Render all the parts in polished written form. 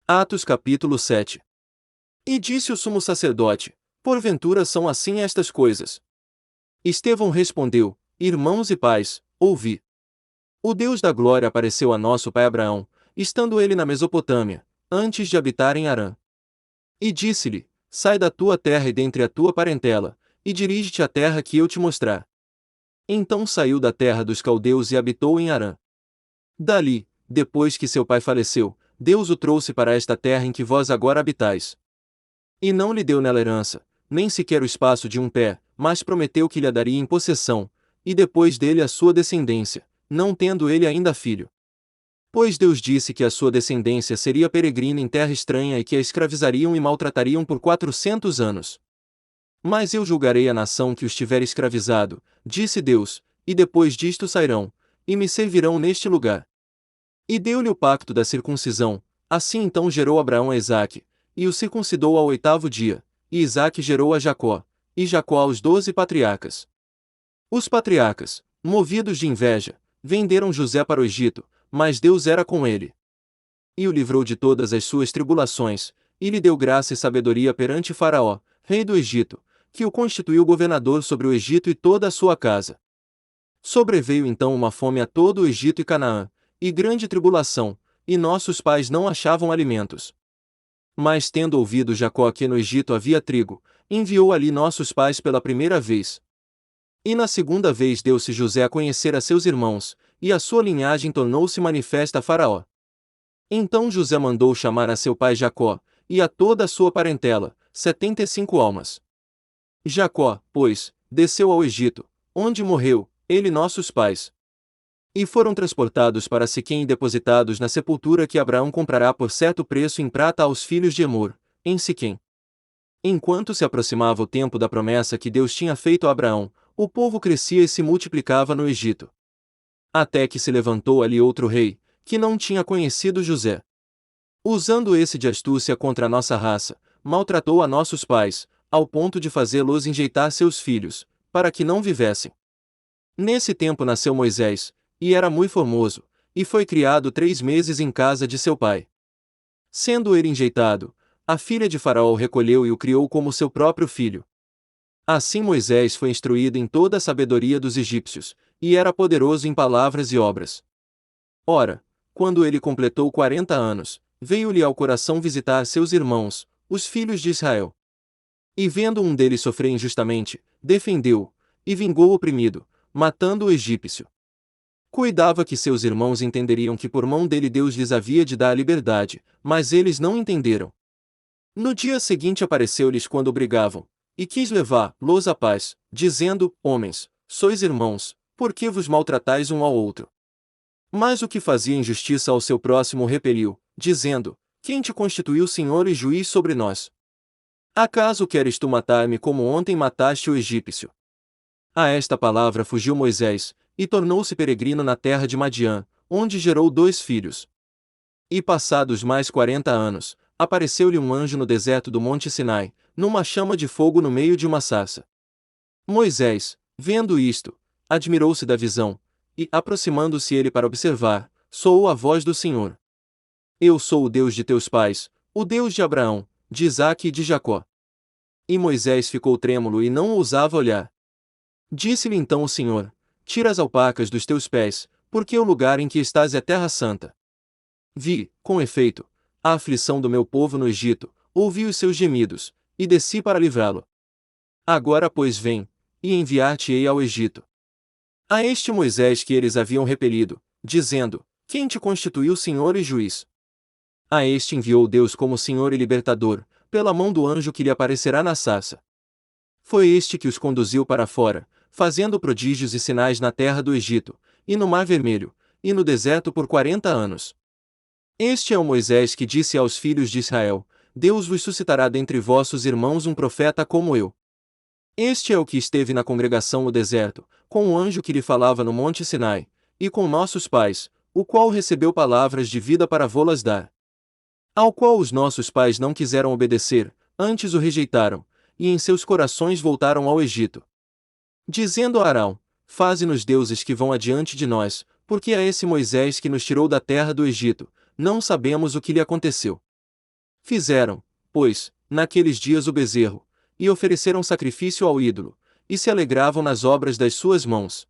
Atos capítulo 7. E disse o sumo sacerdote: Porventura são assim estas coisas? Estevão respondeu: Irmãos e pais, ouvi. O Deus da glória apareceu a nosso pai Abraão, estando ele na Mesopotâmia, antes de habitar em Harã. E disse-lhe: Sai da tua terra e dentre a tua parentela, e dirige-te à terra que eu te mostrar. Então saiu da terra dos caldeus e habitou em Harã. Dali, depois que seu pai faleceu, Deus o trouxe para esta terra em que vós agora habitais. E não lhe deu nela herança, nem sequer o espaço de um pé, mas prometeu que lhe a daria em possessão, e depois dele a sua descendência, não tendo ele ainda filho. Pois Deus disse que a sua descendência seria peregrina em terra estranha e que a escravizariam e maltratariam por 400 anos. Mas eu julgarei a nação que os tiver escravizado, disse Deus, e depois disto sairão, e me servirão neste lugar. E deu-lhe o pacto da circuncisão, assim então gerou Abraão a Isaque, e o circuncidou ao 8º dia, e Isaque gerou a Jacó, e Jacó aos 12 patriarcas. Os patriarcas, movidos de inveja, venderam José para o Egito, mas Deus era com ele. E o livrou de todas as suas tribulações, e lhe deu graça e sabedoria perante Faraó, rei do Egito, que o constituiu governador sobre o Egito e toda a sua casa. Sobreveio então uma fome a todo o Egito e Canaã, e grande tribulação, e nossos pais não achavam alimentos. Mas tendo ouvido Jacó que no Egito havia trigo, enviou ali nossos pais pela primeira vez. E na segunda vez deu-se José a conhecer a seus irmãos, e a sua linhagem tornou-se manifesta a Faraó. Então José mandou chamar a seu pai Jacó, e a toda a sua parentela, 75 almas. Jacó, pois, desceu ao Egito, onde morreu, ele e nossos pais. E foram transportados para Siquém e depositados na sepultura que Abraão comprará por certo preço em prata aos filhos de Emor, em Siquém. Enquanto se aproximava o tempo da promessa que Deus tinha feito a Abraão, o povo crescia e se multiplicava no Egito. Até que se levantou ali outro rei, que não tinha conhecido José. Usando esse de astúcia contra a nossa raça, maltratou a nossos pais, ao ponto de fazê-los enjeitar seus filhos, para que não vivessem. Nesse tempo nasceu Moisés, e era muito formoso, e foi criado 3 meses em casa de seu pai. Sendo ele enjeitado, a filha de Faraó o recolheu e o criou como seu próprio filho. Assim Moisés foi instruído em toda a sabedoria dos egípcios, e era poderoso em palavras e obras. Ora, quando ele completou 40 anos, veio-lhe ao coração visitar seus irmãos, os filhos de Israel. E vendo um deles sofrer injustamente, defendeu-o, e vingou o oprimido, matando o egípcio. Cuidava que seus irmãos entenderiam que por mão dele Deus lhes havia de dar a liberdade, mas eles não entenderam. No dia seguinte apareceu-lhes quando brigavam, e quis levar-los à paz, dizendo: Homens, sois irmãos, por que vos maltratais um ao outro? Mas o que fazia injustiça ao seu próximo repeliu, dizendo: Quem te constituiu senhor e juiz sobre nós? Acaso queres tu matar-me como ontem mataste o egípcio? A esta palavra fugiu Moisés, e tornou-se peregrino na terra de Madiã, onde gerou 2 filhos. E passados mais 40 anos, apareceu-lhe um anjo no deserto do monte Sinai, numa chama de fogo no meio de uma sarça. Moisés, vendo isto, admirou-se da visão, e, aproximando-se ele para observar, soou a voz do Senhor. Eu sou o Deus de teus pais, o Deus de Abraão, de Isaque e de Jacó. E Moisés ficou trêmulo e não ousava olhar. Disse-lhe então o Senhor: Tira as alpacas dos teus pés, porque o lugar em que estás é terra santa. Vi, com efeito, a aflição do meu povo no Egito, ouvi os seus gemidos, e desci para livrá-lo. Agora pois vem, e enviar-te-ei ao Egito. A este Moisés que eles haviam repelido, dizendo: Quem te constituiu senhor e juiz? A este enviou Deus como senhor e libertador, pela mão do anjo que lhe aparecerá na sarça. Foi este que os conduziu para fora, fazendo prodígios e sinais na terra do Egito, e no Mar Vermelho, e no deserto por 40 anos. Este é o Moisés que disse aos filhos de Israel: Deus vos suscitará dentre vossos irmãos um profeta como eu. Este é o que esteve na congregação no deserto, com o anjo que lhe falava no monte Sinai, e com nossos pais, o qual recebeu palavras de vida para vô-las dar. Ao qual os nossos pais não quiseram obedecer, antes o rejeitaram, e em seus corações voltaram ao Egito. Dizendo a Arão: Faze-nos deuses que vão adiante de nós, porque a esse Moisés que nos tirou da terra do Egito, não sabemos o que lhe aconteceu. Fizeram, pois, naqueles dias o bezerro, e ofereceram sacrifício ao ídolo, e se alegravam nas obras das suas mãos.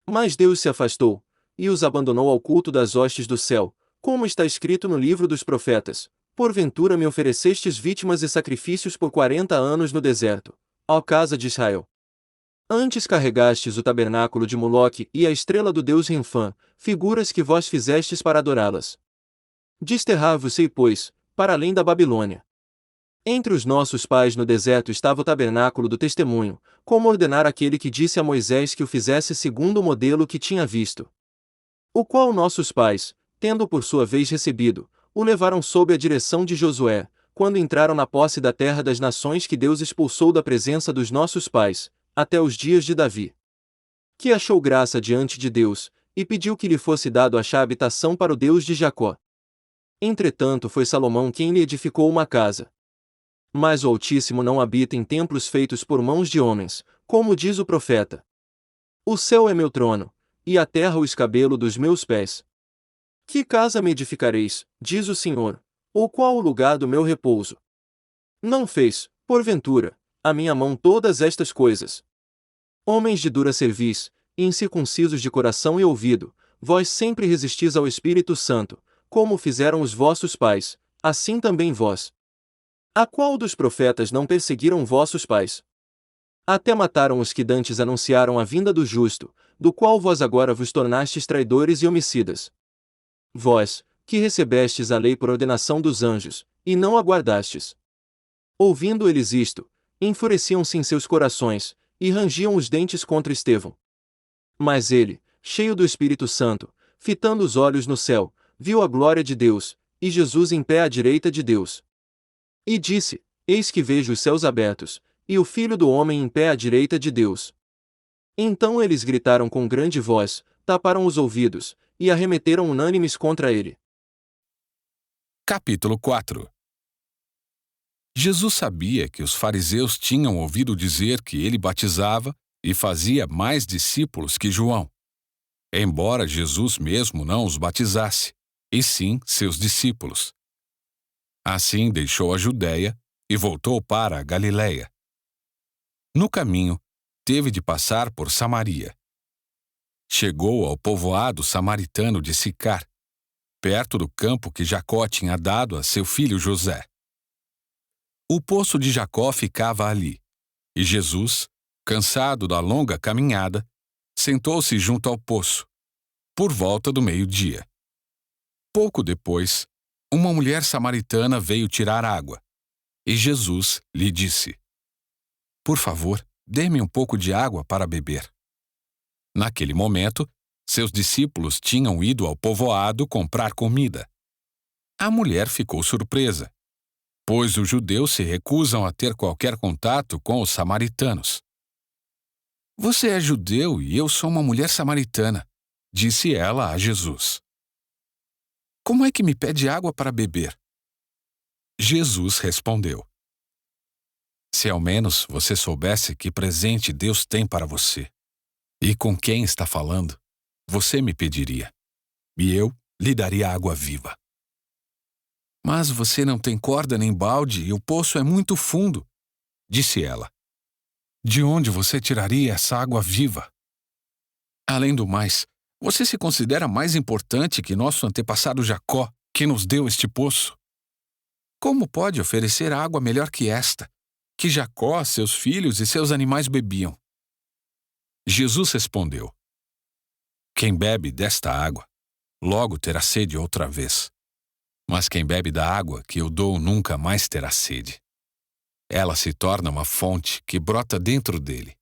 Mas Deus se afastou, e os abandonou ao culto das hostes do céu, como está escrito no livro dos profetas: Porventura me oferecestes vítimas e sacrifícios por 40 anos no deserto, ó casa de Israel. Antes carregastes o tabernáculo de Moloque e a estrela do deus Renfã, figuras que vós fizestes para adorá-las. Desterrai-vos-ei, pois, para além da Babilônia. Entre os nossos pais no deserto estava o tabernáculo do testemunho, como ordenara aquele que disse a Moisés que o fizesse segundo o modelo que tinha visto. O qual nossos pais, tendo por sua vez recebido, o levaram sob a direção de Josué, quando entraram na posse da terra das nações que Deus expulsou da presença dos nossos pais, até os dias de Davi. Que achou graça diante de Deus, e pediu que lhe fosse dado achar habitação para o Deus de Jacó. Entretanto foi Salomão quem lhe edificou uma casa. Mas o Altíssimo não habita em templos feitos por mãos de homens, como diz o profeta. O céu é meu trono, e a terra o escabelo dos meus pés. Que casa me edificareis, diz o Senhor, ou qual o lugar do meu repouso? Não fez, porventura, a minha mão todas estas coisas? Homens de dura cerviz, incircuncisos de coração e ouvido, vós sempre resistis ao Espírito Santo, como fizeram os vossos pais, assim também vós. A qual dos profetas não perseguiram vossos pais? Até mataram os que dantes anunciaram a vinda do justo, do qual vós agora vos tornastes traidores e homicidas. Vós, que recebestes a lei por ordenação dos anjos, e não a guardastes. Ouvindo eles isto, enfureciam-se em seus corações, e rangiam os dentes contra Estevão. Mas ele, cheio do Espírito Santo, fitando os olhos no céu, viu a glória de Deus, e Jesus em pé à direita de Deus. E disse: Eis que vejo os céus abertos, e o Filho do Homem em pé à direita de Deus. Então eles gritaram com grande voz, taparam os ouvidos, e arremeteram unânimes contra ele. Capítulo 4. Jesus sabia que os fariseus tinham ouvido dizer que ele batizava e fazia mais discípulos que João, embora Jesus mesmo não os batizasse, e sim seus discípulos. Assim deixou a Judéia e voltou para a Galiléia. No caminho, teve de passar por Samaria. Chegou ao povoado samaritano de Sicar, perto do campo que Jacó tinha dado a seu filho José. O poço de Jacó ficava ali, e Jesus, cansado da longa caminhada, sentou-se junto ao poço, por volta do meio-dia. Pouco depois, uma mulher samaritana veio tirar água, e Jesus lhe disse: Por favor, dê-me um pouco de água para beber. Naquele momento, seus discípulos tinham ido ao povoado comprar comida. A mulher ficou surpresa, pois os judeus se recusam a ter qualquer contato com os samaritanos. Você é judeu e eu sou uma mulher samaritana, disse ela a Jesus. Como é que me pede água para beber? Jesus respondeu: Se ao menos você soubesse que presente Deus tem para você, e com quem está falando, você me pediria, e eu lhe daria água viva. Mas você não tem corda nem balde e o poço é muito fundo, disse ela. De onde você tiraria essa água viva? Além do mais, você se considera mais importante que nosso antepassado Jacó, que nos deu este poço? Como pode oferecer água melhor que esta, que Jacó, seus filhos e seus animais bebiam? Jesus respondeu: Quem bebe desta água, logo terá sede outra vez. Mas quem bebe da água que eu dou nunca mais terá sede. Ela se torna uma fonte que brota dentro dele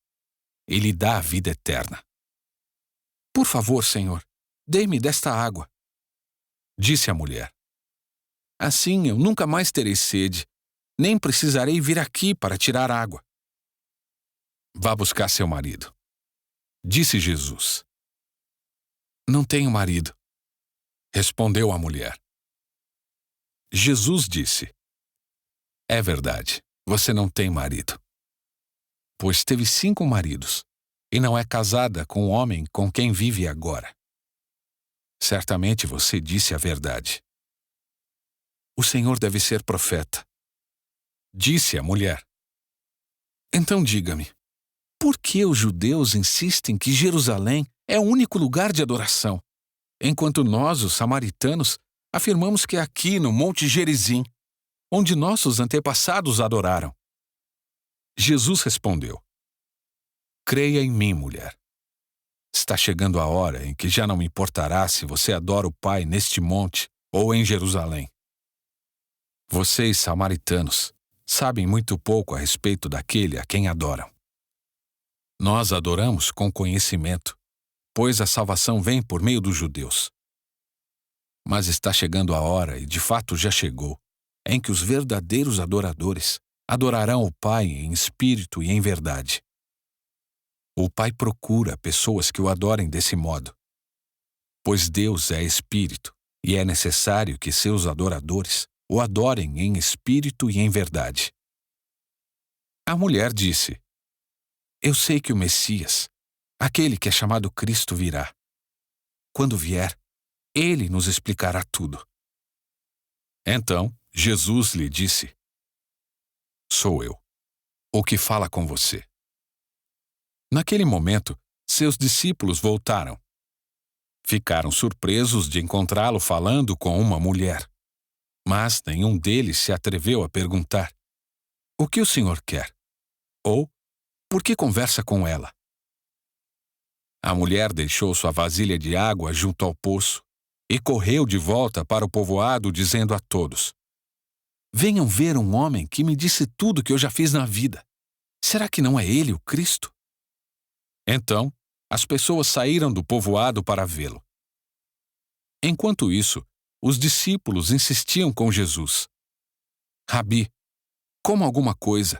e lhe dá a vida eterna. Por favor, Senhor, dê-me desta água, disse a mulher. Assim eu nunca mais terei sede, nem precisarei vir aqui para tirar água. Vá buscar seu marido, disse Jesus. Não tenho marido, respondeu a mulher. Jesus disse: É verdade, você não tem marido. Pois teve 5 maridos, e não é casada com o homem com quem vive agora. Certamente você disse a verdade. O Senhor deve ser profeta. Disse a mulher: Então diga-me, por que os judeus insistem que Jerusalém é o único lugar de adoração, enquanto nós, os samaritanos, afirmamos que é aqui no Monte Gerizim, onde nossos antepassados adoraram? Jesus respondeu: Creia em mim, mulher. Está chegando a hora em que já não me importará se você adora o Pai neste monte ou em Jerusalém. Vocês, samaritanos, sabem muito pouco a respeito daquele a quem adoram. Nós adoramos com conhecimento, pois a salvação vem por meio dos judeus. Mas está chegando a hora, e de fato já chegou, em que os verdadeiros adoradores adorarão o Pai em espírito e em verdade. O Pai procura pessoas que o adorem desse modo, pois Deus é espírito e é necessário que seus adoradores o adorem em espírito e em verdade. A mulher disse: Eu sei que o Messias, aquele que é chamado Cristo, virá. Quando vier, ele nos explicará tudo. Então, Jesus lhe disse: Sou eu, o que fala com você. Naquele momento, seus discípulos voltaram. Ficaram surpresos de encontrá-lo falando com uma mulher. Mas nenhum deles se atreveu a perguntar: O que o Senhor quer? Ou, por que conversa com ela? A mulher deixou sua vasilha de água junto ao poço e correu de volta para o povoado, dizendo a todos: Venham ver um homem que me disse tudo que eu já fiz na vida. Será que não é ele o Cristo? Então, as pessoas saíram do povoado para vê-lo. Enquanto isso, os discípulos insistiam com Jesus: Rabi, coma alguma coisa.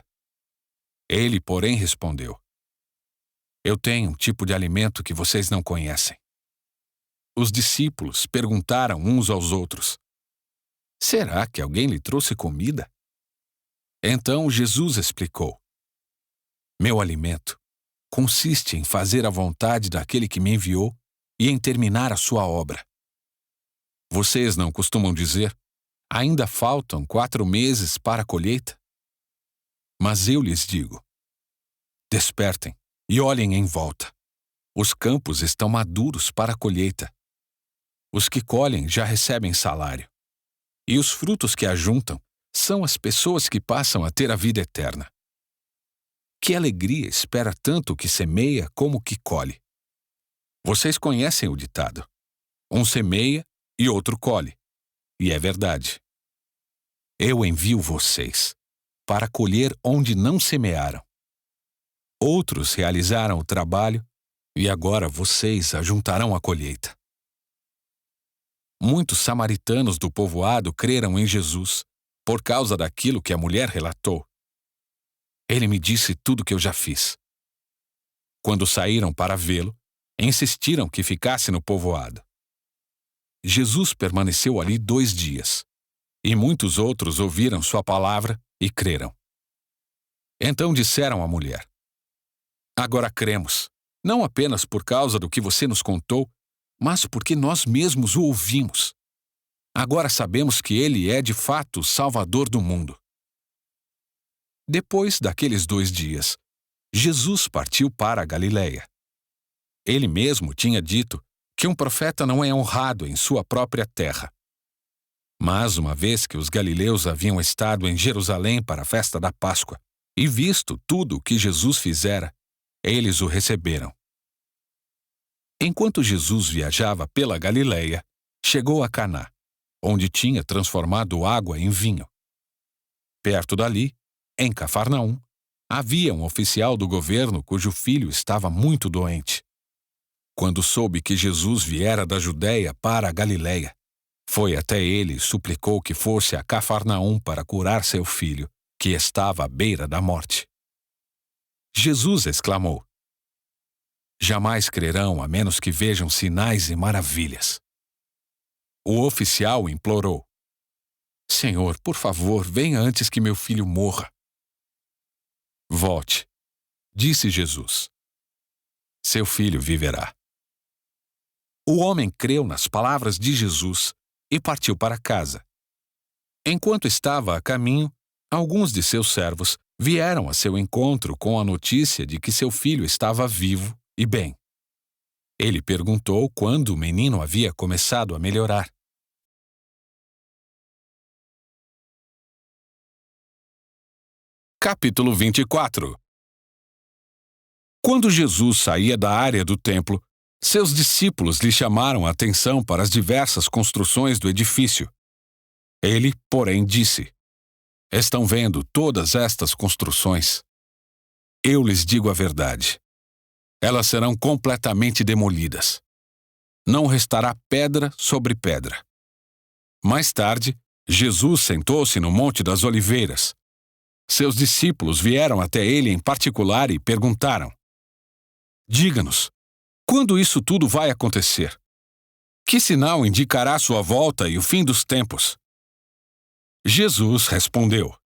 Ele, porém, respondeu: Eu tenho um tipo de alimento que vocês não conhecem. Os discípulos perguntaram uns aos outros: Será que alguém lhe trouxe comida? Então Jesus explicou: Meu alimento consiste em fazer a vontade daquele que me enviou e em terminar a sua obra. Vocês não costumam dizer: Ainda faltam 4 meses para a colheita? Mas eu lhes digo: Despertem e olhem em volta. Os campos estão maduros para a colheita. Os que colhem já recebem salário. E os frutos que ajuntam são as pessoas que passam a ter a vida eterna. Que alegria espera tanto o que semeia como o que colhe. Vocês conhecem o ditado: um semeia e outro colhe. E é verdade. Eu envio vocês para colher onde não semearam. Outros realizaram o trabalho e agora vocês ajuntarão a colheita. Muitos samaritanos do povoado creram em Jesus por causa daquilo que a mulher relatou. Ele me disse tudo o que eu já fiz. Quando saíram para vê-lo, insistiram que ficasse no povoado. Jesus permaneceu ali 2 dias, e muitos outros ouviram sua palavra e creram. Então disseram à mulher: Agora cremos, não apenas por causa do que você nos contou, mas porque nós mesmos o ouvimos. Agora sabemos que ele é de fato o Salvador do mundo. Depois daqueles 2 dias, Jesus partiu para a Galiléia. Ele mesmo tinha dito que um profeta não é honrado em sua própria terra. Mas uma vez que os galileus haviam estado em Jerusalém para a festa da Páscoa e visto tudo o que Jesus fizera, eles o receberam. Enquanto Jesus viajava pela Galiléia, chegou a Caná, onde tinha transformado água em vinho. Perto dali, em Cafarnaum, havia um oficial do governo cujo filho estava muito doente. Quando soube que Jesus viera da Judéia para a Galiléia, foi até ele e suplicou que fosse a Cafarnaum para curar seu filho, que estava à beira da morte. Jesus exclamou: Jamais crerão a menos que vejam sinais e maravilhas. O oficial implorou: Senhor, por favor, venha antes que meu filho morra. Volte, disse Jesus. Seu filho viverá. O homem creu nas palavras de Jesus e partiu para casa. Enquanto estava a caminho, alguns de seus servos vieram a seu encontro com a notícia de que seu filho estava vivo e bem. Ele perguntou quando o menino havia começado a melhorar. Capítulo 24. Quando Jesus saía da área do templo, seus discípulos lhe chamaram a atenção para as diversas construções do edifício. Ele, porém, disse: Estão vendo todas estas construções? Eu lhes digo a verdade. Elas serão completamente demolidas. Não restará pedra sobre pedra. Mais tarde, Jesus sentou-se no Monte das Oliveiras. Seus discípulos vieram até ele em particular e perguntaram: Diga-nos, quando isso tudo vai acontecer? Que sinal indicará sua volta e o fim dos tempos? Jesus respondeu: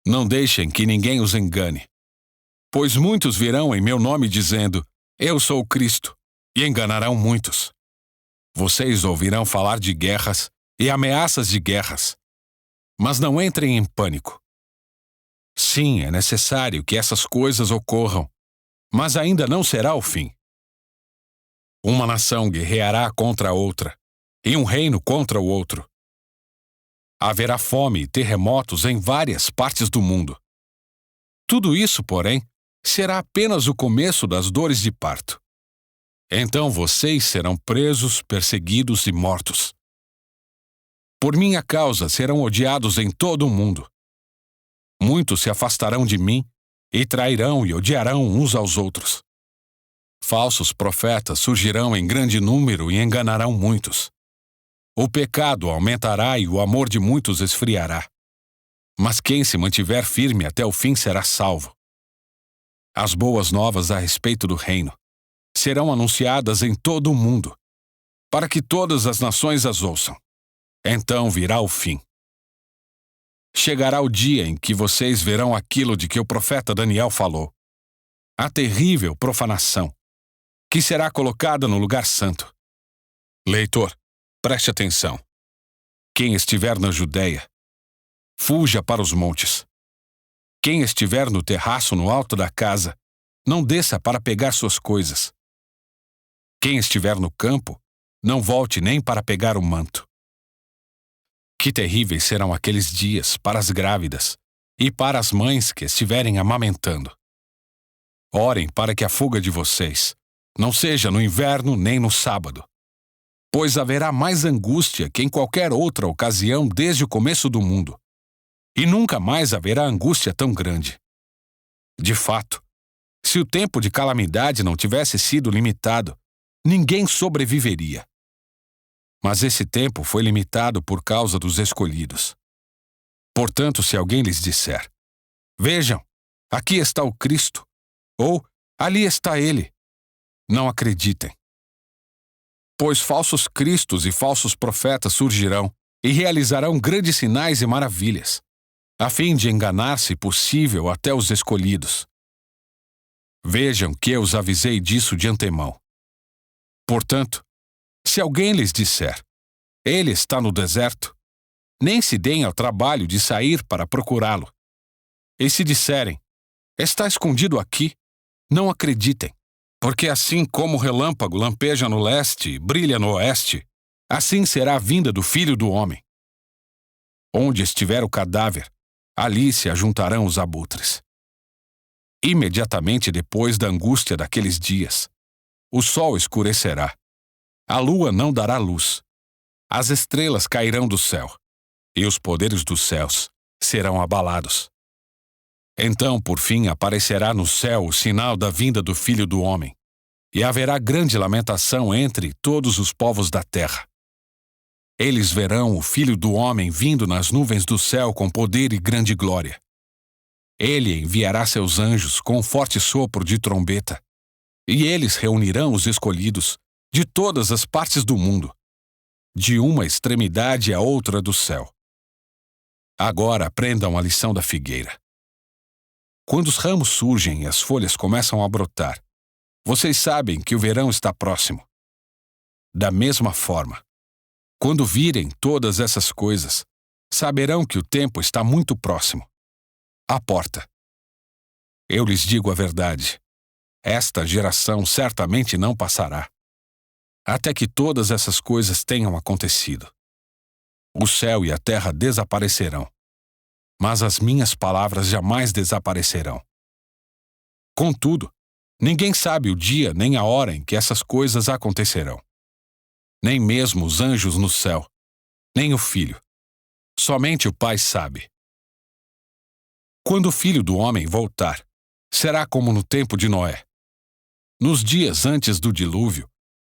Não deixem que ninguém os engane, pois muitos virão em meu nome dizendo: Eu sou o Cristo, e enganarão muitos. Vocês ouvirão falar de guerras e ameaças de guerras, mas não entrem em pânico. Sim, é necessário que essas coisas ocorram, mas ainda não será o fim. Uma nação guerreará contra a outra, e um reino contra o outro. Haverá fome e terremotos em várias partes do mundo. Tudo isso, porém, será apenas o começo das dores de parto. Então vocês serão presos, perseguidos e mortos. Por minha causa serão odiados em todo o mundo. Muitos se afastarão de mim e trairão e odiarão uns aos outros. Falsos profetas surgirão em grande número e enganarão muitos. O pecado aumentará e o amor de muitos esfriará. Mas quem se mantiver firme até o fim será salvo. As boas novas a respeito do reino serão anunciadas em todo o mundo, para que todas as nações as ouçam. Então virá o fim. Chegará o dia em que vocês verão aquilo de que o profeta Daniel falou: a terrível profanação, que será colocada no lugar santo. Leitor, preste atenção. Quem estiver na Judeia, fuja para os montes. Quem estiver no terraço no alto da casa, não desça para pegar suas coisas. Quem estiver no campo, não volte nem para pegar o manto. Que terríveis serão aqueles dias para as grávidas e para as mães que estiverem amamentando. Orem para que a fuga de vocês não seja no inverno nem no sábado, pois haverá mais angústia que em qualquer outra ocasião desde o começo do mundo, e nunca mais haverá angústia tão grande. De fato, se o tempo de calamidade não tivesse sido limitado, ninguém sobreviveria. Mas esse tempo foi limitado por causa dos escolhidos. Portanto, se alguém lhes disser: Vejam, aqui está o Cristo, ou ali está ele, não acreditem. Pois falsos cristos e falsos profetas surgirão e realizarão grandes sinais e maravilhas, a fim de enganar, se possível, até os escolhidos. Vejam que eu os avisei disso de antemão. Portanto, se alguém lhes disser: Ele está no deserto, nem se deem ao trabalho de sair para procurá-lo. E se disserem: Está escondido aqui, não acreditem, porque assim como o relâmpago lampeja no leste e brilha no oeste, assim será a vinda do Filho do Homem. Onde estiver o cadáver, ali se ajuntarão os abutres. Imediatamente depois da angústia daqueles dias, o sol escurecerá, a lua não dará luz, as estrelas cairão do céu, e os poderes dos céus serão abalados. Então, por fim, aparecerá no céu o sinal da vinda do Filho do Homem, e haverá grande lamentação entre todos os povos da terra. Eles verão o Filho do Homem vindo nas nuvens do céu com poder e grande glória. Ele enviará seus anjos com um forte sopro de trombeta, e eles reunirão os escolhidos de todas as partes do mundo, de uma extremidade à outra do céu. Agora aprendam a lição da figueira. Quando os ramos surgem e as folhas começam a brotar, vocês sabem que o verão está próximo. Da mesma forma, quando virem todas essas coisas, saberão que o tempo está muito próximo, à porta. Eu lhes digo a verdade: esta geração certamente não passará, até que todas essas coisas tenham acontecido. O céu e a terra desaparecerão, mas as minhas palavras jamais desaparecerão. Contudo, ninguém sabe o dia nem a hora em que essas coisas acontecerão. Nem mesmo os anjos no céu, nem o Filho. Somente o Pai sabe. Quando o Filho do Homem voltar, será como no tempo de Noé. Nos dias antes do dilúvio,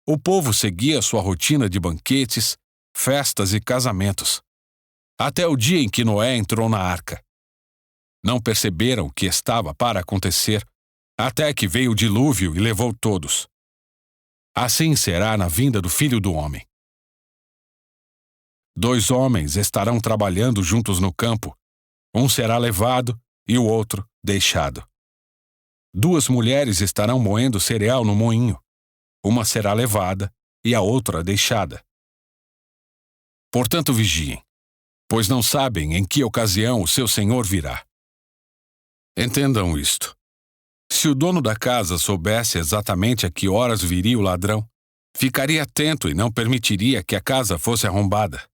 o povo seguia sua rotina de banquetes, festas e casamentos, até o dia em que Noé entrou na arca. Não perceberam o que estava para acontecer, até que veio o dilúvio e levou todos. Assim será na vinda do Filho do Homem. 2 homens estarão trabalhando juntos no campo, um será levado e o outro deixado. 2 mulheres estarão moendo cereal no moinho, uma será levada e a outra deixada. Portanto, vigiem, pois não sabem em que ocasião o seu senhor virá. Entendam isto. Se o dono da casa soubesse exatamente a que horas viria o ladrão, ficaria atento e não permitiria que a casa fosse arrombada.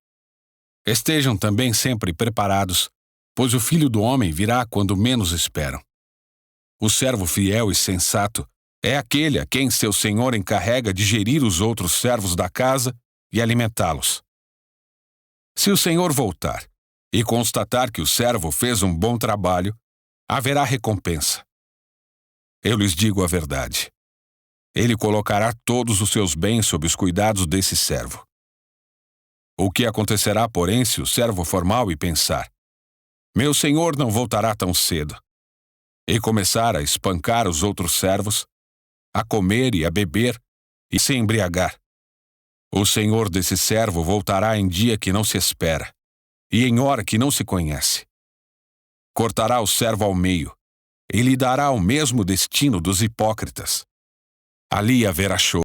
Estejam também sempre preparados, pois o Filho do Homem virá quando menos esperam. O servo fiel e sensato é aquele a quem seu senhor encarrega de gerir os outros servos da casa e alimentá-los. Se o senhor voltar e constatar que o servo fez um bom trabalho, haverá recompensa. Eu lhes digo a verdade: ele colocará todos os seus bens sob os cuidados desse servo. O que acontecerá, porém, se o servo for mau e pensar: meu senhor não voltará tão cedo, e começar a espancar os outros servos, a comer e a beber e se embriagar? O senhor desse servo voltará em dia que não se espera, e em hora que não se conhece. Cortará o servo ao meio, e lhe dará o mesmo destino dos hipócritas. Ali haverá choro